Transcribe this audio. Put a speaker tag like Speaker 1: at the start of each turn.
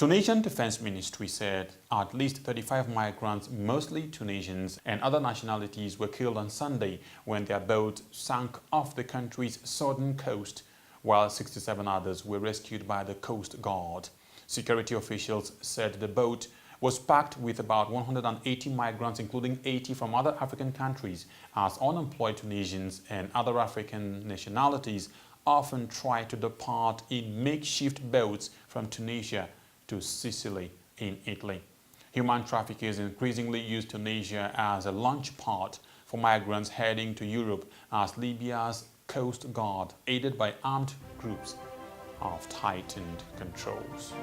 Speaker 1: Tunisian Defense Ministry said at least 35 migrants, mostly Tunisians and other nationalities, were killed on Sunday when their boat sank off the country's southern coast, while 67 others were rescued by the Coast Guard. Security officials said the boat was packed with about 180 migrants, including 80 from other African countries, as unemployed Tunisians and other African nationalities often try to depart in makeshift boats from Tunisia to Sicily in Italy. Human traffickers increasingly use Tunisia as a launch pad for migrants heading to Europe, as Libya's Coast Guard, aided by armed groups, have tightened controls.